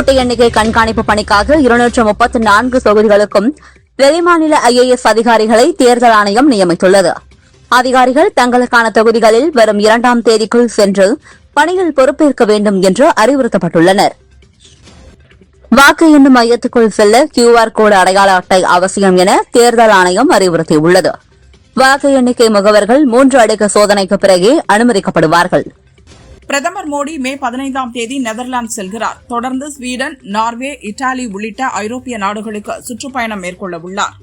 ஓட்டு எண்ணிக்கை கண்காணிப்பு பணிக்காக 234 தொகுதிகளுக்கும் வெளிமாநில IAS அதிகாரிகளை தேர்தல் ஆணையம் நியமித்துள்ளது. அதிகாரிகள் தங்களுக்கான தொகுதிகளில் வரும் 2ஆம் தேதிக்குள் சென்று பணியில் பொறுப்பேற்க வேண்டும் என்று அறிவுறுத்தப்பட்டுள்ளனர். வாக்கு எண்ணும் மையத்துக்குள் செல்ல QR கோடு அடையாள அட்டை அவசியம் என தேர்தல் ஆணையம் அறிவுறுத்தியுள்ளது. வாக்கு எண்ணிக்கை முகவர்கள் 3 அடுக்கு சோதனைக்கு பிறகே அனுமதிக்கப்படுவார்கள். பிரதமர் மோடி மே 15ஆம் தேதி நெதர்லாந்து செல்கிறார். தொடர்ந்து ஸ்வீடன், நார்வே, இத்தாலி உள்ளிட்ட ஐரோப்பிய நாடுகளுக்கு சுற்றுப்பயணம் மேற்கொள்ள உள்ளார்.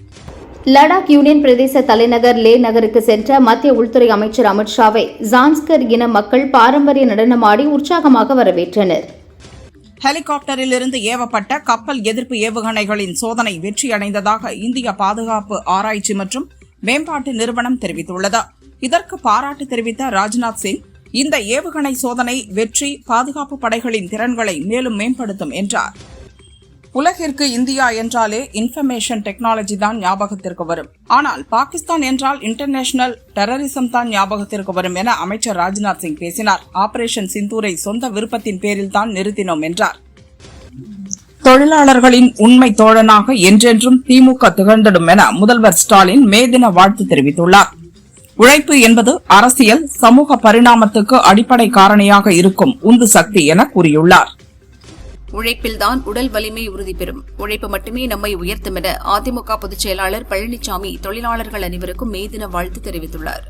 லடாக் யூனியன் பிரதேச தலைநகர் லே நகருக்கு சென்ற மத்திய உள்துறை அமைச்சர் அமித்ஷாவை ஜான்ஸ்கர் இன மக்கள் பாரம்பரிய நடனமாடி உற்சாகமாக வரவேற்றனர். ஹெலிகாப்டரில் இருந்து ஏவப்பட்ட கப்பல் எதிர்ப்பு ஏவுகணைகளின் சோதனை வெற்றியடைந்ததாக இந்திய பாதுகாப்பு ஆராய்ச்சி மற்றும் மேம்பாட்டு நிறுவனம் தெரிவித்துள்ளது. இதற்கு பாராட்டு தெரிவித்த ராஜ்நாத் சிங், இந்த ஏவுகணை சோதனை வெற்றி பாதுகாப்பு படைகளின் திறன்களை மேலும் மேம்படுத்தும் என்றார். உலகிற்கு இந்தியா என்றாலே இன்ஃபர்மேஷன் டெக்னாலஜி தான் ஞாபகத்திற்கு வரும். ஆனால் பாகிஸ்தான் என்றால் இன்டர்நேஷனல் டெரரிசம் தான் ஞாபகத்திற்கு வரும் என அமைச்சர் ராஜ்நாத் சிங் பேசினார். ஆபரேஷன் சிந்தூரை சொந்த விருப்பத்தின் பேரில் தான் நிறுத்தினோம் என்றார். தொழிலாளர்களின் உண்மை தோழனாக என்றென்றும் திமுக திகழ்ந்திடும் என முதல்வர் ஸ்டாலின் மே தின வாழ்த்து தெரிவித்துள்ளார். உழைப்பு என்பது அரசியல், சமூக பரிணாமத்துக்கு அடிப்படை காரணியாக இருக்கும் உந்து சக்தி என கூறியுள்ளார். உழைப்பில்தான் உடல் வலிமை உறுதி பெறும். உழைப்பு மட்டுமே நம்மை உயர்த்தும் என அதிமுக பொதுச் செயலாளர் பழனிசாமி தொழிலாளர்கள் அனைவருக்கும் மே தின வாழ்த்து தெரிவித்துள்ளார்.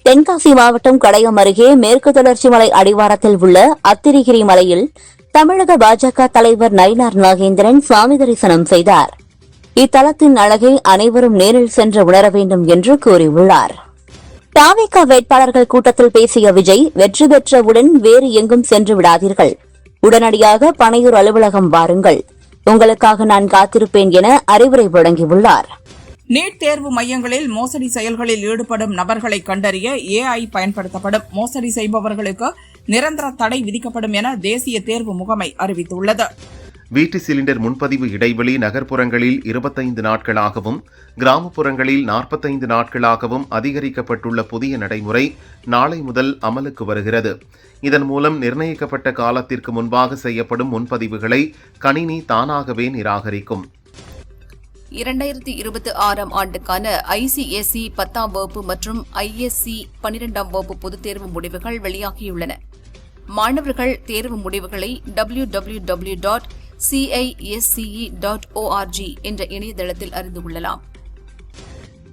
தென்காசி மாவட்டம் கடையம் அருகே மேற்கு தொடர்ச்சி மலை அடிவாரத்தில் உள்ள அத்திரிகிரி மலையில் தமிழக பாஜக தலைவர் நயினார் நாகேந்திரன் சுவாமி தரிசனம் செய்தார். இத்தலத்தின் அழகை அனைவரும் நேரில் சென்று உணர வேண்டும் என்று கூறியுள்ளார். தாவேகா வேட்பாளர்கள் கூட்டத்தில் பேசிய விஜய், வெற்றி பெற்றவுடன் வேறு எங்கும் சென்று விடாதீர்கள், உடனடியாக பனையூர் அலுவலகம் வாருங்கள், உங்களுக்காக நான் காத்திருப்பேன் என அறிவுரை வழங்கியுள்ளார். நீட் தேர்வு மையங்களில் மோசடி செயல்களில் ஈடுபடும் நபர்களை கண்டறிய AI பயன்படுத்தப்படும். மோசடி செய்பவர்களுக்கு நிரந்தர தடை விதிக்கப்படும் என தேசிய தேர்வு முகமை அறிவித்துள்ளது. வீட்டு சிலிண்டர் முன்பதிவு இடைவெளி நகர்ப்புறங்களில் 25 நாட்களாகவும் கிராமப்புறங்களில் 45 நாட்களாகவும் அதிகரிக்கப்பட்டுள்ள புதிய நடைமுறை நாளை முதல் அமலுக்கு வருகிறது. இதன் மூலம் நிர்ணயிக்கப்பட்ட காலத்திற்கு முன்பாக செய்யப்படும் முன்பதிவுகளை கணினி தானாகவே நிராகரிக்கும். 2026ஆம் ஆண்டுக்கான ICSE 10ஆம் வகுப்பு மற்றும் ISC 12ஆம் வகுப்பு பொதுத் தேர்வு முடிவுகள் வெளியாகியுள்ளன. மாணவர்கள் தேர்வு முடிவுகளை www.cisce.org என்ற இணையதளத்தில் அறிந்து கொள்ளலாம்.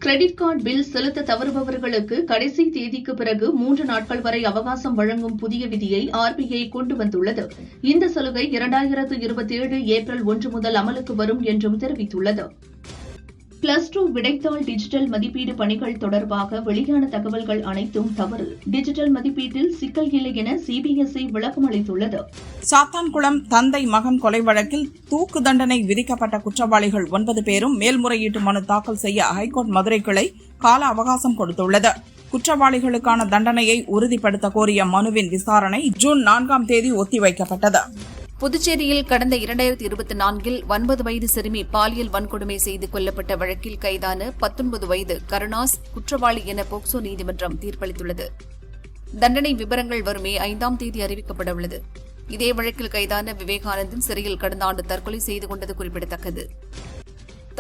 கிரெடிட் கார்டு பில் செலுத்த தவறுபவர்களுக்கு கடைசி தேதிக்கு பிறகு 3 நாட்கள் வரை அவகாசம் வழங்கும் புதிய விதியை RBI கொண்டு வந்துள்ளது. இந்த சலுகை 2027 ஏப்ரல் 1 முதல் அமலுக்கு வரும் என்றும் தெரிவித்துள்ளது. +2 விடைத்தாள் டிஜிட்டல் மதிப்பீடு பணிகள் தொடர்பாக வெளியான தகவல்கள் அனைத்தும் தவறு. டிஜிட்டல் மதிப்பீட்டில் சிக்கல் இல்லை என CBSE விளக்கம் அளித்துள்ளது. சாத்தான்குளம் தந்தை மகன் கொலை வழக்கில் தூக்கு தண்டனை விதிக்கப்பட்ட குற்றவாளிகள் 9 பேரும் மேல்முறையீட்டு மனு தாக்கல் செய்ய ஹைகோர்ட் மதுரை கிளை கால அவகாசம் கொடுத்துள்ளது. குற்றவாளிகளுக்கான தண்டனையை உறுதிப்படுத்த கோரிய மனுவின் விசாரணை ஜூன் 4ஆம் தேதி ஒத்திவைக்கப்பட்டது. புதுச்சேரியில் கடந்த 2024இல் 9 வயது சிறுமி பாலியல் வன்கொடுமை செய்து கொல்லப்பட்ட வழக்கில் கைதான 19 வயது கருணாஸ் குற்றவாளி என போக்சோ நீதிமன்றம் தீர்ப்பளித்துள்ளது. தண்டனை விவரங்கள் வரும் மே 5ஆம் தேதி அறிவிக்கப்பட உள்ளது. இதே வழக்கில் கைதான விவேகானந்தன் சிறையில் கடந்த ஆண்டு தற்கொலை செய்து கொண்டது குறிப்பிடத்தக்கது.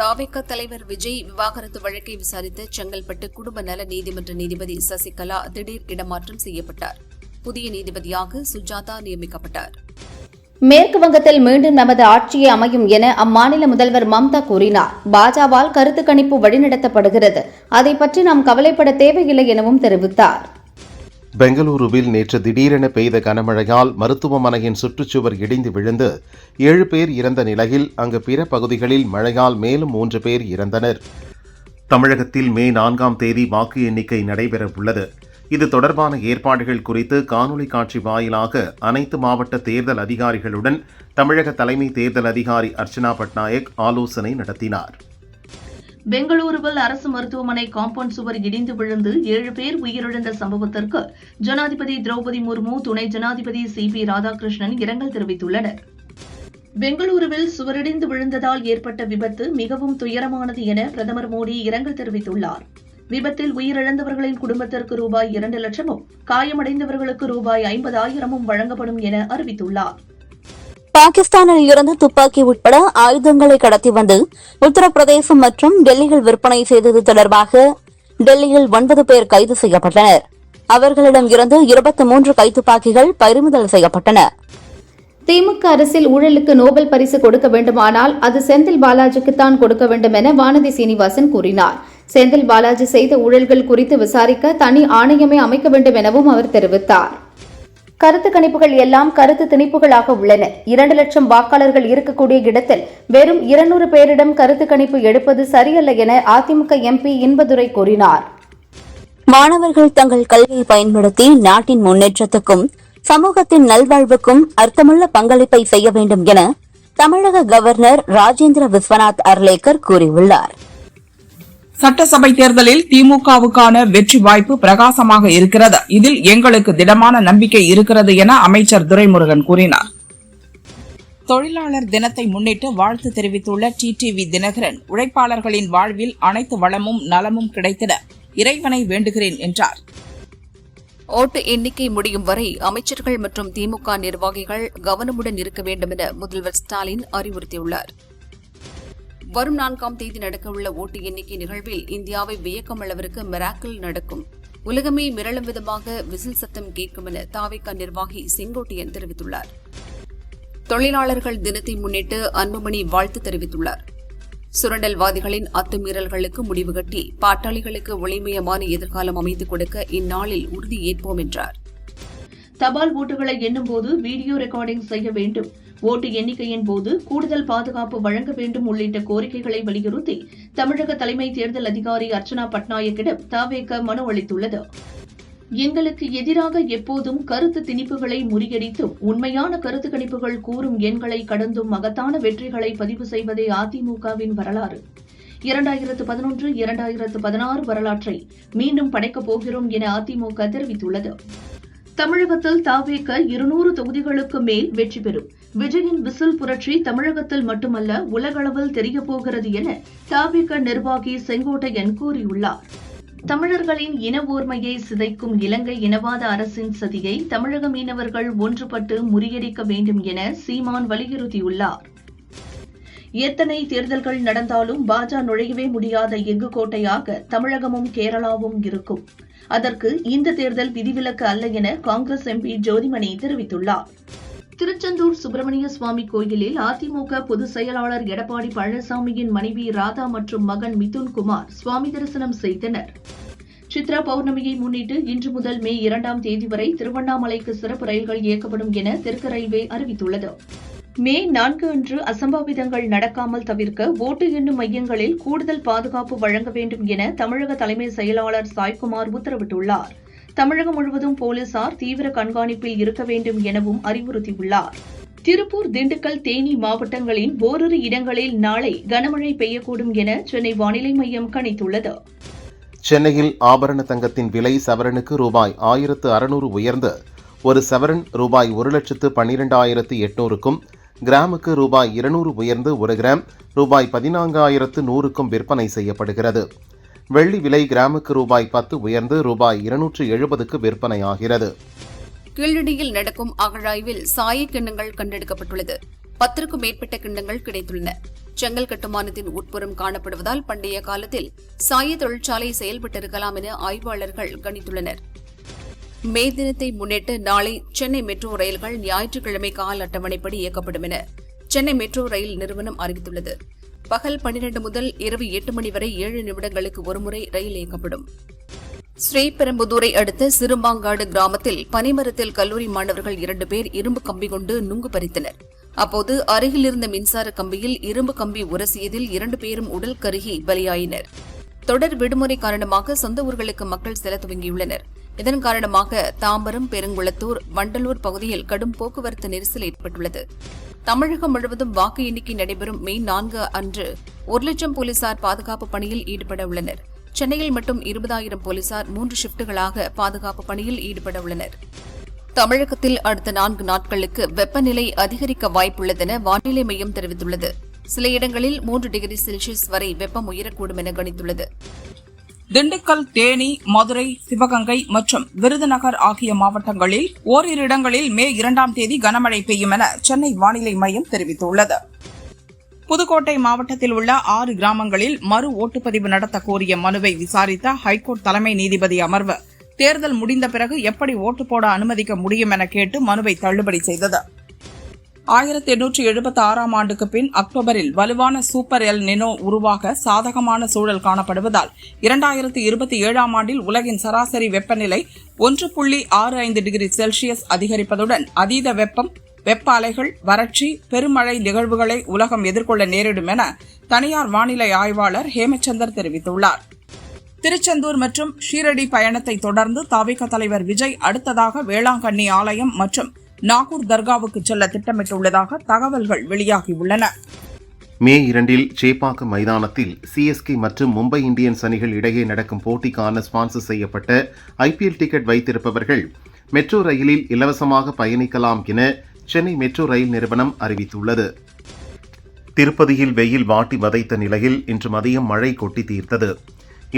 தாவேகா தலைவர் விஜய் விவாகரத்து வழக்கை விசாரித்த செங்கல்பட்டு குடும்ப நல நீதிமன்ற நீதிபதி சசிகலா திடீர் இடமாற்றம் செய்யப்பட்டார். புதிய நீதிபதியாக சுஜாதா நியமிக்கப்பட்டார். மேற்கு வங்கத்தில் மீண்டும் நமது ஆட்சியே அமையும் என அம்மாநில முதல்வர் மம்தா கூறினார். பாஜகவால் கருத்து கணிப்பு வழிநடத்தப்படுகிறது, அதை பற்றி நாம் கவலைப்பட தேவையில்லை எனவும் தெரிவித்தார். பெங்களூருவில் நேற்று திடீரென பெய்த கனமழையால் மருத்துவமனையின் சுற்றுச்சுவர் இடிந்து விழுந்து 7 பேர் இறந்த நிலையில் அங்கு பிற பகுதிகளில் மழையால் மேலும் 3 பேர் இறந்தனர். தமிழகத்தில் மே 4ஆம் தேதி வாக்கு எண்ணிக்கை நடைபெறவுள்ளது. இது தொடர்பான ஏற்பாடுகள் குறித்து காணொலி காட்சி வாயிலாக அனைத்து மாவட்ட தேர்தல் அதிகாரிகளுடன் தமிழக தலைமை தேர்தல் அதிகாரி அர்ச்சனா பட்நாயக் ஆலோசனை நடத்தினார். பெங்களூருவில் அரசு மருத்துவமனை காம்பவுண்ட் சுவர் இடிந்து விழுந்து 7 பேர் உயிரிழந்த சம்பவத்திற்கு ஜனாதிபதி திரௌபதி முர்மு, துணை ஜனாதிபதி CP ராதாகிருஷ்ணன் இரங்கல் தெரிவித்துள்ளனர். பெங்களூருவில் சுவரிடிந்து விழுந்ததால் ஏற்பட்ட விபத்து மிகவும் துயரமானது என பிரதமர் மோடி இரங்கல் தெரிவித்துள்ளார். விபத்தில் உயிரிழந்தவர்களின் குடும்பத்திற்கு ரூபாய் 2 லட்சமும் காயமடைந்தவர்களுக்கு ரூபாய் 50,000 வழங்கப்படும் என அறிவித்துள்ளார். பாகிஸ்தானில் இருந்து துப்பாக்கி உட்பட ஆயுதங்களை கடத்தி வந்து உத்தரப்பிரதேசம் மற்றும் டெல்லியில் விற்பனை செய்தது தொடர்பாக டெல்லியில் 9 பேர் கைது செய்யப்பட்டனர். அவர்களிடம் இருந்து 23 கைத்துப்பாக்கிகள் பறிமுதல் செய்யப்பட்டன. திமுக அரசில் ஊழலுக்கு நோபல் பரிசு கொடுக்க வேண்டுமானால் அது செந்தில் பாலாஜிக்குத்தான் கொடுக்க வேண்டும் என வானதி சீனிவாசன் கூறினார். செந்தில் பாலாஜி செய்த ஊழல்கள் குறித்து விசாரிக்க தனி ஆணையமே அமைக்க வேண்டும் எனவும் அவர் தெரிவித்தார். கருத்து கணிப்புகள் எல்லாம் கருத்து திணிப்புகளாக உள்ளன. 2 லட்சம் வாக்காளர்கள் இருக்கக்கூடிய இடத்தில் வெறும் 200 பேரிடம் கருத்து கணிப்பு எடுப்பது சரியல்ல என அதிமுக எம்பி இன்பதுரை கூறினார். மாணவர்கள் தங்கள் கல்வியை பயன்படுத்தி நாட்டின் முன்னேற்றத்துக்கும் சமூகத்தின் நல்வாழ்வுக்கும் அர்த்தமுள்ள பங்களிப்பை செய்ய வேண்டும் என தமிழக கவர்னர் ராஜேந்திர விஸ்வநாத் அர்லேக்கர் கூறியுள்ளார். சட்டசபை தேர்தலில் திமுகவுக்கான வெற்றி வாய்ப்பு பிரகாசமாக இருக்கிறது. இதில் எங்களுக்கு திடமான நம்பிக்கை இருக்கிறது என அமைச்சர் துரைமுருகன் கூறினார். தொழிலாளர் தினத்தை முன்னிட்டு வாழ்த்து தெரிவித்துள்ள டிடிவி தினகரன், உழைப்பாளர்களின் வாழ்வில் அனைத்து வளமும் நலமும் கிடைத்திட இறைவனை வேண்டுகிறேன் என்றார். ஓட்டு எண்ணிக்கை முடியும் வரை அமைச்சர்கள் மற்றும் திமுக நிர்வாகிகள் கவனமுடன் இருக்க வேண்டும் என முதல்வர் ஸ்டாலின் அறிவுறுத்தியுள்ளார். வரும் 4ஆம் தேதி நடக்கவுள்ள ஓட்டு எண்ணிக்கை நிகழ்வில் இந்தியாவை வியக்கும் அளவிற்கு மிராக்கிள் நடக்கும். உலகமே மிரளும் விதமாக விசில் சத்தம் கேட்கும் என தாவேகா நிர்வாகி செங்கோட்டையன் தெரிவித்துள்ளார். தொழிலாளர்கள் தினத்தை முன்னிட்டு அன்புமணி வாழ்த்து தெரிவித்துள்ளார். சுரண்டல்வாதிகளின் அத்துமீறல்களுக்கு முடிவு கட்டி பாட்டாளிகளுக்கு ஒளிமயமான எதிர்காலம் அமைத்துக் கொடுக்க இந்நாளில் உறுதி ஏற்போம் என்றார். தபால் ஓட்டுகளை எண்ணும் போது வீடியோ ரெக்கார்டிங் செய்ய வேண்டும், ஓட்டு எண்ணிக்கையின் போது கூடுதல் பாதுகாப்பு வழங்க வேண்டும் உள்ளிட்ட கோரிக்கைகளை வலியுறுத்தி தமிழக தலைமை தேர்தல் அதிகாரி அர்ச்சனா பட்நாயக்கிடம் தவேக மனு அளித்துள்ளது. எங்களுக்கு எதிராக எப்போதும் கருத்து திணிப்புகளை முறியடித்தும் உண்மையான கருத்து கணிப்புகள் கூறும் எண்களை கடந்தும் மகத்தான வெற்றிகளை பதிவு செய்வதே அதிமுகவின் வரலாறு. 2011, 2016 வரலாற்றை மீண்டும் படைக்கப் போகிறோம் என அதிமுக தெரிவித்துள்ளது. தமிழகத்தில் தவேக 200 தொகுதிகளுக்கு மேல் வெற்றி பெறும். விஜயின் விசில் புரட்சி தமிழகத்தில் மட்டுமல்ல உலகளவில் தெரியப்போகிறது என தவேக நிர்வாகி செங்கோட்டையன் கூறியுள்ளார். தமிழர்களின் இன ஓர்மையை சிதைக்கும் இலங்கை இனவாத அரசின் சதியை தமிழக மீனவர்கள் ஒன்றுபட்டு முறியடிக்க வேண்டும் என சீமான் வலியுறுத்தியுள்ளார். எத்தனை தேர்தல்கள் நடந்தாலும் பாஜக நுழையவே முடியாத எஃகு கோட்டையாக தமிழகமும் கேரளாவும் இருக்கும். அதற்கு இந்த தேர்தல் விதிவிலக்கு அல்ல என காங்கிரஸ் எம்பி ஜோதிமணி தெரிவித்துள்ளார். திருச்செந்தூர் சுப்பிரமணிய சுவாமி கோயிலில் அதிமுக பொதுச் செயலாளர் எடப்பாடி பழனிசாமியின் மனைவி ராதா மற்றும் மகன் மிதுன்குமார் சுவாமி தரிசனம் செய்தனர். சித்ரா பௌர்ணமியை முன்னிட்டு இன்று முதல் மே 2ஆம் தேதி வரை திருவண்ணாமலைக்கு சிறப்பு ரயில்கள் இயக்கப்படும் என தெற்கு ரயில்வே அறிவித்துள்ளது. மே 4 அன்று அசம்பாவிதங்கள் நடக்காமல் தவிர்க்க ஓட்டு எண்ணும் மையங்களில் கூடுதல் பாதுகாப்பு வழங்க வேண்டும் என தமிழக தலைமை செயலாளர் சாய்குமார் உத்தரவிட்டுள்ளார். தமிழகம் முழுவதும் போலீசார் தீவிர கண்காணிப்பில் இருக்க வேண்டும் எனவும் அறிவுறுத்தியுள்ளார். திருப்பூர், திண்டுக்கல், தேனி மாவட்டங்களின் ஓரிரு இடங்களில் நாளை கனமழை பெய்யக்கூடும் என சென்னை வானிலை மையம் கணித்துள்ளது. சென்னையில் ஆபரண தங்கத்தின் விலை சவரனுக்கு ரூபாய் 1600 உயர்ந்து ஒரு சவரன் ரூபாய் 1,12,800க்கும், கிராமுக்கு ரூபாய் 200 உயர்ந்து ஒரு கிராம் ரூபாய் 14,100க்கும் விற்பனை செய்யப்படுகிறது. வெள்ளி விலை கிராமுக்கு ரூபாய் 10 உயர்ந்து ரூபாய் 270க்கு விற்பனையாகிறது. கீழடியில் நடக்கும் அகழாய்வில் சாய கிண்ணங்கள் கண்டெடுக்கப்பட்டுள்ளது. 10க்கும் மேற்பட்ட கிண்ணங்கள் கிடைத்துள்ளன. செங்கல் கட்டுமானத்தின் உட்புறம் காணப்படுவதால் பண்டைய காலத்தில் சாய தொழிற்சாலை செயல்பட்டிருக்கலாம் என ஆய்வாளர்கள் கணித்துள்ளனர். மே தினத்தை முன்னிட்டு நாளை சென்னை மெட்ரோ ரயில்கள் ஞாயிற்றுக்கிழமை கால அட்டவணைப்படி இயக்கப்படும் என சென்னை மெட்ரோ ரயில் நிறுவனம் அறிவித்துள்ளது. பகல் 12 முதல் இரவு 8 மணி வரை 7 நிமிடங்களுக்கு ஒருமுறை ரயில் இயக்கப்படும். ஸ்ரீபெரும்புதூரை அடுத்த சிறுமாங்காடு கிராமத்தில் பனைமரத்தில் கல்லூரி மாணவர்கள் 2 பேர் இரும்பு கம்பி கொண்டு நுங்கு பறித்தனர். அப்போது அருகில் இருந்த மின்சார கம்பியில் இரும்பு கம்பி உரசியதில் 2 பேரும் உடல் கருகி பலியாயினர். தொடர் விடுமுறை காரணமாக சொந்த ஊர்களுக்கு மக்கள் செல்ல துவங்கியுள்ளனர். இதன் காரணமாக தாம்பரம், பெருங்குளத்தூர், வண்டலூர் பகுதியில் கடும் போக்குவரத்து நெரிசல் ஏற்பட்டுள்ளது. தமிழகம் முழுவதும் வாக்கு எண்ணிக்கை நடைபெறும் மே 4 அன்று 1,00,000 போலீசார் பாதுகாப்பு பணியில் ஈடுபட உள்ளனர். சென்னையில் மட்டும் 20,000 போலீசார் 3 ஷிப்டுகளாக பாதுகாப்பு பணியில் ஈடுபட உள்ளனர். தமிழகத்தில் அடுத்த 4 நாட்களுக்கு வெப்பநிலை அதிகரிக்க வாய்ப்புள்ளதென வானிலை மையம் தெரிவித்துள்ளது. சில இடங்களில் 3 டிகிரி செல்சியஸ் வரை வெப்பம் உயரக்கூடும் என கணித்துள்ளது. திண்டுக்கல், தேனி, மதுரை, சிவகங்கை மற்றும் விருதுநகர் ஆகிய மாவட்டங்களில் ஓரிரு இடங்களில் மே 2ஆம் தேதி கனமழை பெய்யும் என சென்னை வானிலை மையம் தெரிவித்துள்ளது. புதுக்கோட்டை மாவட்டத்தில் உள்ள 6 கிராமங்களில் மறு ஓட்டுப்பதிவு நடத்த கோரிய மனுவை விசாரித்த ஹைகோர்ட் தலைமை நீதிபதி அமர்வு தேர்தல் முடிந்த பிறகு எப்படி ஓட்டு போட அனுமதிக்க முடியும் என கேட்டு மனுவை தள்ளுபடி செய்தது. 1876ஆம் ஆண்டுக்கு பின் அக்டோபரில் வலுவான சூப்பர் எல் நினோ உருவாக சாதகமான சூழல் காணப்படுவதால் 2027ஆம் ஆண்டில் உலகின் சராசரி வெப்பநிலை 1.65 டிகிரி செல்சியஸ் அதிகரிப்பதுடன் அதீத வெப்பம், வெப்ப அலைகள், வறட்சி, பெருமழை நிகழ்வுகளை உலகம் எதிர்கொள்ள நேரிடும் என தனியார் வானிலை ஆய்வாளர் ஹேமச்சந்தர் தெரிவித்துள்ளார். திருச்செந்தூர் மற்றும் ஷீரடி பயணத்தை தொடர்ந்து தவிக தலைவர் விஜய் அடுத்ததாக வேளாங்கண்ணி ஆலயம் மற்றும் நாகூர் தர்காவுக்கு செல்ல திட்டமிட்டுள்ளதாக தகவல்கள் வெளியாகியுள்ளன. மே 2இல் சேப்பாக்கம் மைதானத்தில் சிஎஸ்கே மற்றும் மும்பை இந்தியன்ஸ் அணிகள் இடையே நடக்கும் போட்டிக்கான ஸ்பான்சர் செய்யப்பட்ட ஐபிஎல் டிக்கெட் வைத்திருப்பவர்கள் மெட்ரோ ரயிலில் இலவசமாக பயணிக்கலாம் என சென்னை மெட்ரோ ரயில் நிறுவனம் அறிவித்துள்ளது. திருப்பதியில் வெயில் வாட்டி வதைத்த நிலையில் இன்று மதியம் மழை கொட்டி தீர்த்தது.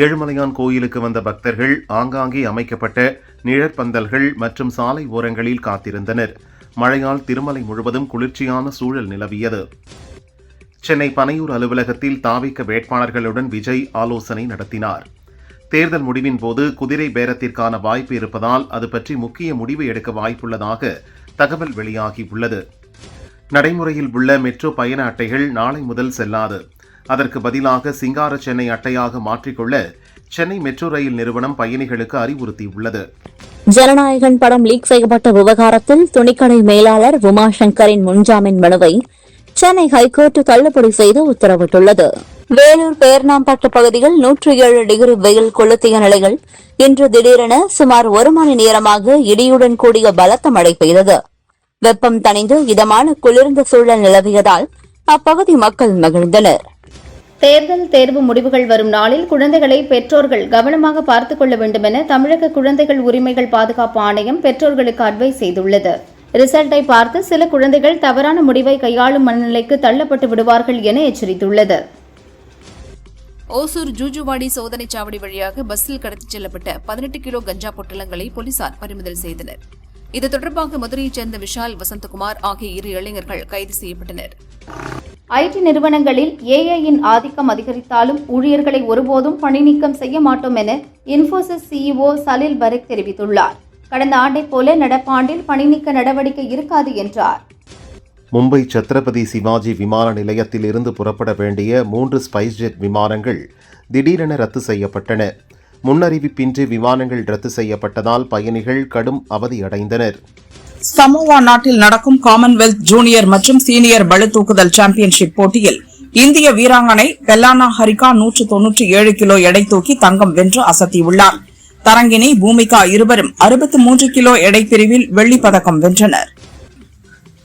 ஏழுமலையான் கோயிலுக்கு வந்த பக்தர்கள் ஆங்காங்கே அமைக்கப்பட்ட நிழற்பந்தல்கள் மற்றும் சாலை ஓரங்களில் காத்திருந்தனர். மழையால் திருமலை முழுவதும் குளிர்ச்சியான சூழல் நிலவியது. சென்னை பனையூர் அலுவலகத்தில் தாவிக வேட்பாளர்களுடன் விஜய் ஆலோசனை நடத்தினார். தேர்தல் முடிவின் போது குதிரை பேரத்திற்கான வாய்ப்பு இருப்பதால் அது பற்றி முக்கிய முடிவு எடுக்க வாய்ப்புள்ளதாக தகவல் வெளியாகியுள்ளது. நடைமுறையில் உள்ள மெட்ரோ பயண அட்டைகள் நாளை முதல் செல்லாது. அதற்கு பதிலாக சிங்கார சென்னை அட்டையாக மாற்றிக்கொள்ள சென்னை மெட்ரோ ரயில் நிறுவனம் பயணிகளுக்கு அறிவுறுத்தியுள்ளது. ஜனநாயகன் படம் லீக் செய்யப்பட்ட விவகாரத்தில் துணிக்கடை மேலாளர் உமாசங்கரின் முன்ஜாமீன் மனுவை சென்னை ஹைகோர்ட் தள்ளுபடி செய்து உத்தரவிட்டுள்ளது. வேலூர் பேர்ணாம்பட்டு பகுதியில் 107 டிகிரி வெயில் கொளுத்திய நிலையில் இன்று திடீரென சுமார் 1 மணி நேரமாக இடியுடன் கூடிய பலத்த மழை பெய்தது. வெப்பம் தணிந்து இதமான குளிர்ந்த சூழல் நிலவியதால் அப்பகுதி மக்கள் மகிழ்ந்தனர். தேர்தல் தேர்வு முடிவுகள் வரும் நாளில் குழந்தைகளை பெற்றோர்கள் கவனமாக பார்த்துக் கொள்ள வேண்டும் என தமிழக குழந்தைகள் உரிமைகள் பாதுகாப்பு ஆணையம் பெற்றோர்களுக்கு அட்வைஸ் செய்துள்ளது. ரிசல்ட்டை பார்த்து சில குழந்தைகள் தவறான முடிவை கையாளும் மனநிலைக்கு தள்ளப்பட்டு விடுவார்கள் என எச்சரித்துள்ளது. ஓசூர் ஜூஜுவாடி சோதனைச் சாவடி வழியாக பஸ்ஸில் கடத்திச் செல்லப்பட்ட 18 கிலோ கஞ்சா பொட்டலங்களை போலீசார் பறிமுதல் செய்தனர். இது தொடர்பாக மதுரையைச் சேர்ந்த விஷால், வசந்தகுமார் ஆகிய 2 இளைஞர்கள் கைது செய்யப்பட்டனர். ஐடி நிறுவனங்களில் ஏஐயின் ஆதிக்கம் அதிகரித்தாலும் ஊழியர்களை ஒருபோதும் பணிநீக்கம் செய்ய மாட்டோம் என இன்ஃபோசிஸ் சிஇஓ சலீல் பரேக் தெரிவித்துள்ளார். கடந்த ஆண்டைப் போல நடப்பாண்டில் பணிநீக்க நடவடிக்கை இருக்காது என்றார். மும்பை சத்ரபதி சிவாஜி விமான நிலையத்தில் இருந்து புறப்பட வேண்டிய 3 ஸ்பைஸ் ஜெட் விமானங்கள் திடீரென ரத்து செய்யப்பட்டன. முன்னறிவிப்பின்றி விமானங்கள் ரத்து செய்யப்பட்டதால் பயணிகள் கடும் அவதியடைந்தனர். சமோவா நாட்டில் நடக்கும் காமன்வெல்த் ஜூனியர் மற்றும் சீனியர் பளுதூக்குதல் சாம்பியன்ஷிப் போட்டியில் இந்திய வீராங்கனை பெல்லானா ஹரிகா 197 கிலோ எடை தூக்கி தங்கம் வென்று அசத்தியுள்ளார். தரங்கினி, பூமிகா இருவரும் 63 கிலோ எடை பிரிவில் வெள்ளிப் பதக்கம் வென்றனர்.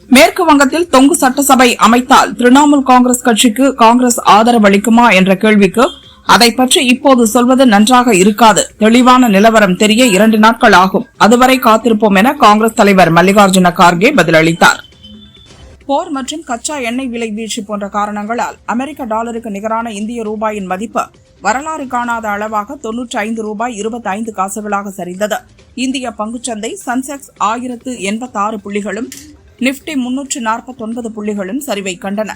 மேற்கு வங்கத்தில் தொங்கு சட்டசபை அமைத்தால் திரிணாமுல் காங்கிரஸ் கட்சிக்கு காங்கிரஸ் ஆதரவு அளிக்குமா என்ற கேள்விக்கு அதை பற்றி இப்போது சொல்வது நன்றாக இருக்காது. தெளிவான நிலவரம் தெரிய 2 நாட்கள் ஆகும். அதுவரை காத்திருப்போம் என காங்கிரஸ் தலைவர் மல்லிகார்ஜுன கார்கே பதிலளித்தார். போர் மற்றும் கச்சா எண்ணெய் விலை வீழ்ச்சி போன்ற காரணங்களால் அமெரிக்க டாலருக்கு நிகரான இந்திய ரூபாயின் மதிப்பு வரலாறு காணாத அளவாக 95 ரூபாய் 25 காசுகளாக சரிந்தது. இந்திய பங்குச்சந்தை சென்செக்ஸ் 1086 புள்ளிகளும், நிப்டி 349 புள்ளிகளும் சரிவை கண்டன.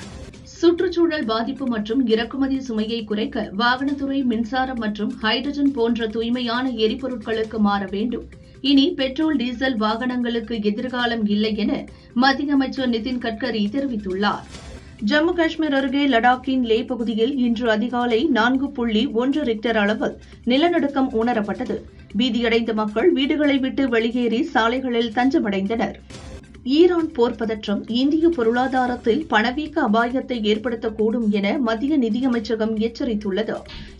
சுற்றுச்சூழல் பாதிப்பு மற்றும் இறக்குமதி சுமையை குறைக்க வாகனத்துறை மின்சாரம் மற்றும் ஹைட்ரஜன் போன்ற தூய்மையான எரிபொருட்களுக்கு மாற வேண்டும். இனி பெட்ரோல், டீசல் வாகனங்களுக்கு எதிர்காலம் இல்லை என மத்திய அமைச்சர் நிதின் கட்கரி தெரிவித்துள்ளார். ஜம்மு காஷ்மீர் அருகே லடாக்கின் லே பகுதியில் இன்று அதிகாலை 4.1 ரிக்டர் அளவில் நிலநடுக்கம் உணரப்பட்டது. பீதியடைந்த மக்கள் வீடுகளை விட்டு வெளியேறி சாலைகளில் தஞ்சமடைந்தனர். ஈரான் போர் பதற்றம் இந்திய பொருளாதாரத்தில் பணவீக்க அபாயத்தை ஏற்படுத்தக்கூடும் என மத்திய நிதியமைச்சகம் எச்சரித்துள்ளது.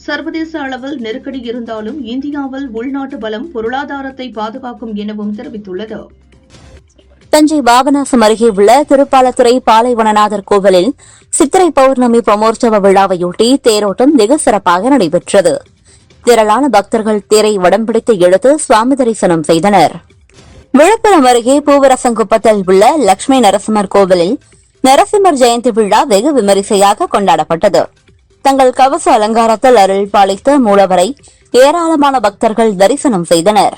சர்வதேச அளவில் நெருக்கடி இருந்தாலும் இந்தியாவில் உள்நாட்டு பலம் பொருளாதாரத்தை பாதுகாக்கும் எனவும் தெரிவித்துள்ளது. தஞ்சை பாபநாசம் அருகே உள்ள திருப்பாலத்துறை பாலைவனநாதர் கோவிலில் சித்திரை பௌர்ணமி பிரமோற்சவ விழாவையொட்டி தேரோட்டம் வெகு சிறப்பாக நடைபெற்றது. திரளான பக்தர்கள் தேரை வடம் பிடித்து இழுத்து சுவாமி தரிசனம் செய்தனர். விழுப்புரம் அருகே பூவரசங்குப்பத்தில் உள்ள லட்சுமி நரசிம்மர் கோவிலில் நரசிம்மர் ஜெயந்தி விழா வெகு விமரிசையாக கொண்டாடப்பட்டது. தங்கள் கவச அலங்காரத்தில் அருள் பாலித்த மூலவரை ஏராளமான பக்தர்கள் தரிசனம் செய்தனர்.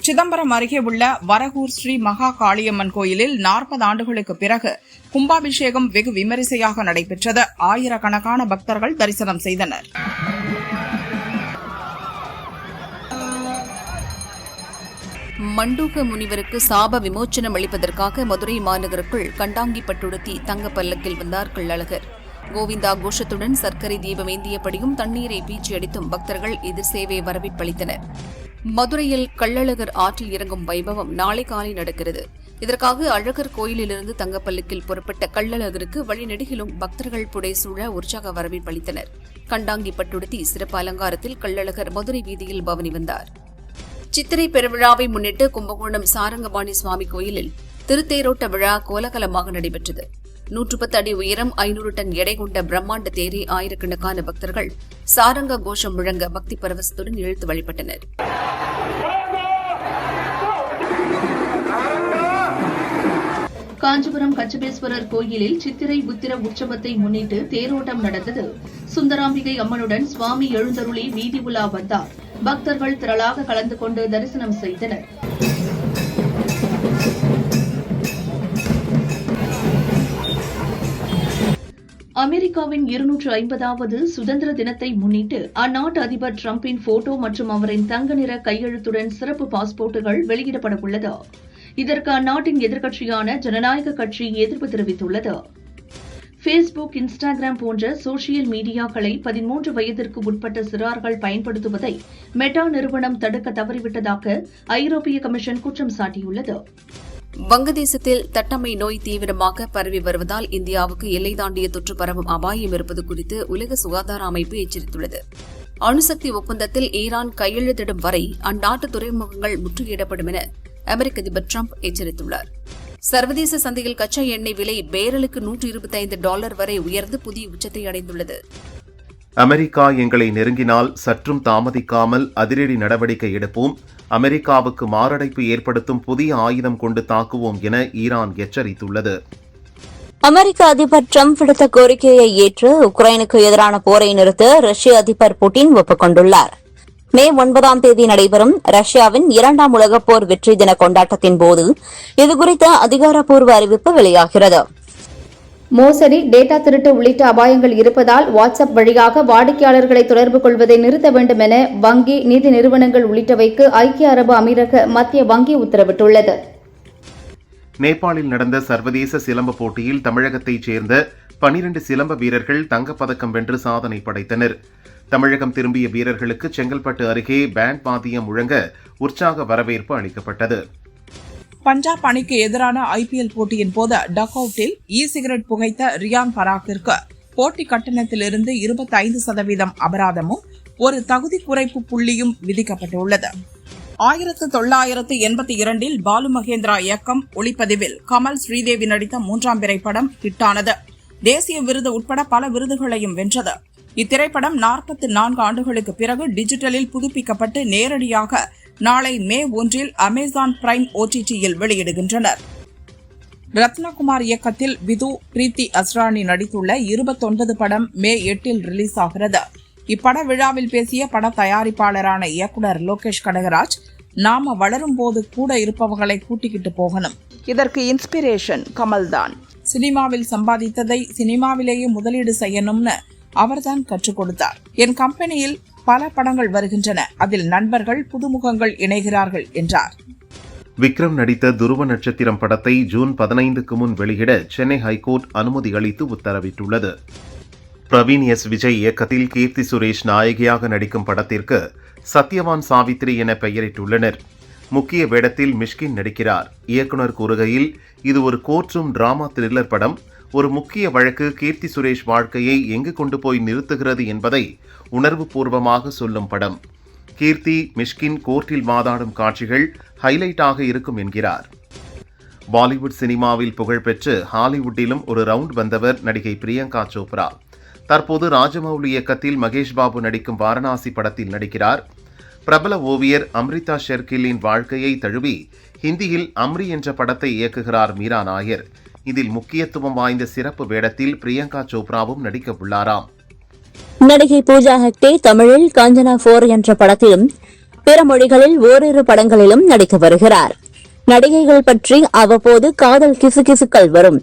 சிதம்பரம் அருகே உள்ள வரகூர் ஸ்ரீ மகா காளியம்மன் கோயிலில் 40 ஆண்டுகளுக்கு பிறகு கும்பாபிஷேகம் வெகு விமரிசையாக நடைபெற்றது. ஆயிரக்கணக்கான பக்தர்கள் தரிசனம் செய்தனர். மண்டூக முனிவருக்கு சாப விமோச்சனம் அளிப்பதற்காக மதுரை மாநகருக்குள் கண்டாங்கி பட்டுடுத்தி தங்க பல்லக்கில் வந்தார் கள்ளழகர். கோவிந்தா கோஷத்துடன் சர்க்கரை தீபம் ஏந்தியபடியும் தண்ணீரை பீச்சி அடித்தும் பக்தர்கள் எதிர் சேவை வரவேற்பளித்தனர். மதுரையில் கள்ளழகர் ஆற்றில் இறங்கும் வைபவம் நாளை காலை நடக்கிறது. இதற்காக அழகர் கோயிலிலிருந்து தங்கப்பல்லுக்கில் புறப்பட்ட கள்ளழகருக்கு வழிநெடுகிலும் பக்தர்கள் புடைசூழ உற்சாக வரவேற்பளித்தனர். கண்டாங்கி பட்டுடுத்தி சிறப்பு அலங்காரத்தில் கள்ளழகர் மதுரை வீதியில் பவனி வந்தார். சித்திரை பெருவிழாவை முன்னிட்டு கும்பகோணம் சாரங்கபாணி சுவாமி கோயிலில் திருத்தேரோட்ட விழா கோலாகலமாக நடைபெற்றது. 110 அடி உயரம் 500 டன் எடை கொண்ட பிரம்மாண்ட தேரை ஆயிரக்கணக்கான பக்தர்கள் சாரங்க கோஷம் முழங்க பக்தி பரவசத்துடன் இழுத்து வழிபட்டனர். காஞ்சிபுரம் கச்சபேஸ்வரர் கோயிலில் சித்திரை புத்திர உற்சவத்தை முன்னிட்டு தேரோட்டம் நடந்தது. சுந்தராம்பிகை அம்மனுடன் சுவாமி எழுந்தருளி வீதி உலா வந்தார். பக்தர்கள் திரளாக கலந்து கொண்டு தரிசனம் செய்தனர். அமெரிக்காவின் 250வது சுதந்திர தினத்தை முன்னிட்டு அந்நாட்டு அதிபர் டிரம்பின் போட்டோ மற்றும் அவரின் தங்க நிற கையெழுத்துடன் சிறப்பு பாஸ்போர்ட்டுகள் வெளியிடப்பட உள்ளது. இதற்கு அந்நாட்டின் எதிர்க்கட்சியான ஜனநாயக கட்சி எதிர்ப்பு தெரிவித்துள்ளது. ஃபேஸ்புக், இன்ஸ்டாகிராம் போன்ற சோசியல் மீடியாக்களை 13 வயதிற்கு உட்பட்ட சிறார்கள் பயன்படுத்துவதை மெட்டா நிறுவனம் தடுக்க தவறிவிட்டதாக ஐரோப்பிய கமிஷன் குற்றம் சாட்டியுள்ளது. வங்கதேசத்தில் தட்டம்மை நோய் தீவிரமாக பரவி வருவதால் இந்தியாவுக்கு எல்லை தாண்டிய தொற்று பரவும் அபாயம் இருப்பது குறித்து உலக சுகாதார அமைப்பு எச்சரித்துள்ளது. அணுசக்தி ஒப்பந்தத்தில் ஈரான் கையெழுத்திடும் வரை அந்நாட்டு துறைமுகங்கள் முற்றுகையிடப்படும் என அமெரிக்க அதிபர் டிரம்ப் எச்சரித்துள்ளார். சர்வதேச சந்தையில் கச்சா எண்ணெய் விலை பேரலுக்கு $125 வரை உயர்ந்து புதிய உச்சத்தை அடைந்துள்ளது. அமெரிக்கா எங்களை நெருங்கினால் சற்றும் தாமதிக்காமல் அதிரடி நடவடிக்கை எடுப்போம், அமெரிக்காவுக்கு மாரடைப்பு ஏற்படுத்தும் புதிய ஆயுதம் கொண்டு தாக்குவோம் என ஈரான் எச்சரித்துள்ளது. அமெரிக்க அதிபர் டிரம்ப் விடுத்த கோரிக்கையை ஏற்று உக்ரைனுக்கு எதிரான போரை நிறுத்த ரஷ்ய அதிபர் புட்டின் ஒப்புக்கொண்டுள்ளார். மே 9ஆம் தேதி நடைபெறும் ரஷ்யாவின் 2ஆம் உலகப் போர் வெற்றி தின கொண்டாட்டத்தின் போது இதுகுறித்த அதிகாரப்பூர்வ அறிவிப்பு வெளியாகிறது. மோசடி, டேட்டா திருட்டு உள்ளிட்ட அபாயங்கள் இருப்பதால் வாட்ஸ்அப் வழியாக வாடிக்கையாளர்களை தொடர்பு கொள்வதை நிறுத்த வேண்டும் என வங்கி, நிதி நிறுவனங்கள் உள்ளிட்டவைக்கு ஐக்கிய அரபு அமீரக மத்திய வங்கி உத்தரவிட்டுள்ளது. நேபாளில் நடந்த சர்வதேச சிலம்ப போட்டியில் தமிழகத்தைச் சேர்ந்த 12 சிலம்ப வீரர்கள் தங்கப்பதக்கம் வென்று சாதனை படைத்தனர். தமிழகம் திரும்பிய வீரர்களுக்கு செங்கல்பட்டு அருகே பேண்ட் வாத்தியம் முழங்க உற்சாக வரவேற்பு அளிக்கப்பட்டது. பஞ்சாப் அணிக்கு எதிரான ஐபிஎல் போட்டியின் போது டக் அவுட்டில் சிகரெட் புகைத்த ரியான் பராக்கிற்கு போட்டி கட்டணத்திலிருந்து 25% அபராதமும் ஒரு தகுதி குறைப்பு புள்ளியும் விதிக்கப்பட்டுள்ளது. 1982 பாலு மகேந்திரா இயக்கம் ஒளிப்பதிவில் கமல், ஸ்ரீதேவி நடித்த 3ஆம் திரைப்படம் ஹிட்டானது. தேசிய விருது உட்பட பல விருதுகளையும் வென்றது. இத்திரைப்படம் 44 ஆண்டுகளுக்கு பிறகு டிஜிட்டலில் புதுப்பிக்கப்பட்டு நேரடியாக நாளை மே 1 அமேசான் பிரைம் OTTயில் வெளியிடுகின்றனர். ரத்னகுமார் இயக்கத்தில் விது, பிரீத்தி அஸ்ரானி நடித்துள்ள 29 படம் மே 8 ரிலீஸ் ஆகிறது. இப்பட விழாவில் பேசிய பட தயாரிப்பாளரான இயக்குநர் லோகேஷ் கனகராஜ், நாம வளரும் போது கூட இருப்பவர்களை கூட்டிக்கிட்டு போகணும், இதற்கு இன்ஸ்பிரேஷன் கமல்தான், சினிமாவில் சம்பாதித்ததை சினிமாவிலேயே முதலீடு செய்யணும்னு அவர்தான் கற்றுக் கொடுத்தார். என் கம்பெனியில் பல படங்கள் வருகின்றன, அதில் நண்பர்கள், புதுமுகங்கள் இணைகிறார்கள் என்றார். விக்ரம் நடித்த துருவ நட்சத்திரம் படத்தை ஜூன் 15க்கு முன் வெளியிட சென்னை ஹைகோர்ட் அனுமதி அளித்து உத்தரவிட்டுள்ளது. பிரவீன் எஸ். விஜய் இயக்கத்தில் கீர்த்தி சுரேஷ் நாயகியாக நடிக்கும் படத்திற்கு சத்யவான் சாவித்ரி என பெயரிட்டுள்ளனர். முக்கிய வேடத்தில் மிஷ்கின் நடிக்கிறார். இயக்குனர் கூறுகையில், இது ஒரு கோர்ட்ரூம் டிராமா த்ரில்லர் படம். ஒரு முக்கிய வழக்கு கீர்த்தி சுரேஷ் வாழ்க்கையை எங்கு கொண்டு போய் நிறுத்துகிறது என்பதை உணர்வு பூர்வமாக சொல்லும் படம். கீர்த்தி, மிஷ்கின் கோர்ட்டில் வாதாடும் காட்சிகள் ஹைலைட்டாக இருக்கும் என்கிறார். பாலிவுட் சினிமாவில் புகழ்பெற்று ஹாலிவுட்டிலும் ஒரு ரவுண்ட் வந்தவர் நடிகை பிரியங்கா சோப்ரா. தற்போது ராஜமௌலி இயக்கத்தில் மகேஷ் பாபு நடிக்கும் வாரணாசி படத்தில் நடிக்கிறார். பிரபல ஓவியர் அம்ரிதா ஷெர்கில்லின் வாழ்க்கையை தழுவி ஹிந்தியில் அம்ரி என்ற படத்தை இயக்குகிறார் மீரா நாயர். இதில் முக்கியத்துவம் வாய்ந்த சிறப்பு வேடத்தில் பிரியங்கா சோப்ராவும் நடிக்க உள்ளாராம். நடிகை பூஜா ஹெக்டே தமிழில் காஞ்சனா 4 என்ற படத்திலும் பிற மொழிகளில் ஓரிரு படங்களிலும் நடித்து வருகிறார். நடிகைகள் பற்றி அவ்வப்போது காதல் கிசுகிசுக்கள் வரும்.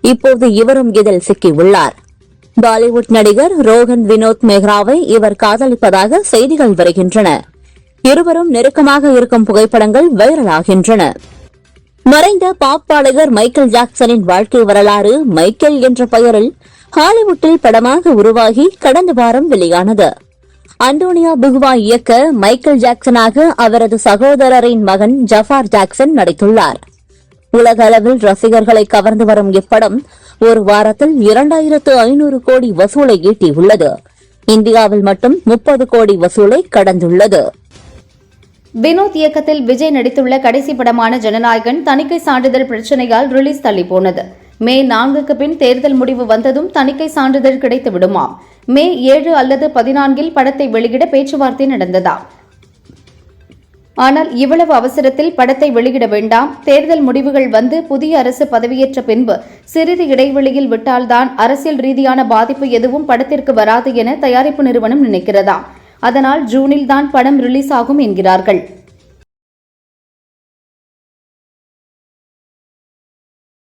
இப்போது இவரும் இதில் சிக்கியுள்ளார். பாலிவுட் நடிகர் ரோகன் வினோத் மெஹ்ராவை இவர் காதலிப்பதாக செய்திகள் வருகின்றன. இருவரும் நெருக்கமாக இருக்கும் புகைப்படங்கள் வைரலாகின்றன. மறைந்த பாப் பாடகர் மைக்கேல் ஜாக்சனின் வாழ்க்கை வரலாறு மைக்கேல் என்ற பெயரில் ஹாலிவுட்டில் படமாக உருவாகி கடந்த வாரம் வெளியானது. அண்டோனியா புகுவா இயக்க மைக்கேல் ஜாக்சனாக அவரது சகோதரரின் மகன் ஜஃபார் ஜாக்சன் நடித்துள்ளார். உலக அளவில் ரசிகர்களை கவர்ந்து வரும் இப்படம் ஒரு வாரத்தில் 2500 கோடி வசூலை ஈட்டியுள்ளது. இந்தியாவில் மட்டும் 30 கோடி வசூலை கடந்துள்ளது. வினோத் இயக்கத்தில் விஜய் நடித்துள்ள கடைசி படமான ஜனநாயகன் தணிக்கை சான்றிதழ் பிரச்சினையால் ரிலீஸ் தள்ளிப்போனது. மே 4க்கு பின் தேர்தல் முடிவு வந்ததும் தணிக்கை சான்றிதழ் கிடைத்து விடுமாம். மே 7 அல்லது 14 படத்தை வெளியிட பேச்சுவார்த்தை நடந்ததாம். ஆனால் இவ்வளவு அவசரத்தில் படத்தை வெளியிட வேண்டாம், தேர்தல் முடிவுகள் வந்து புதிய அரசு பதவியேற்ற பின்பு சிறிது இடைவெளியில் விட்டால்தான் அரசியல் ரீதியான பாதிப்பு எதுவும் படத்திற்கு வராது என தயாரிப்பு நிறுவனம் நினைக்கிறதாம். அதனால் ஜூனில் தான் படம் ரிலீஸ் ஆகும் என்கிறார்கள்.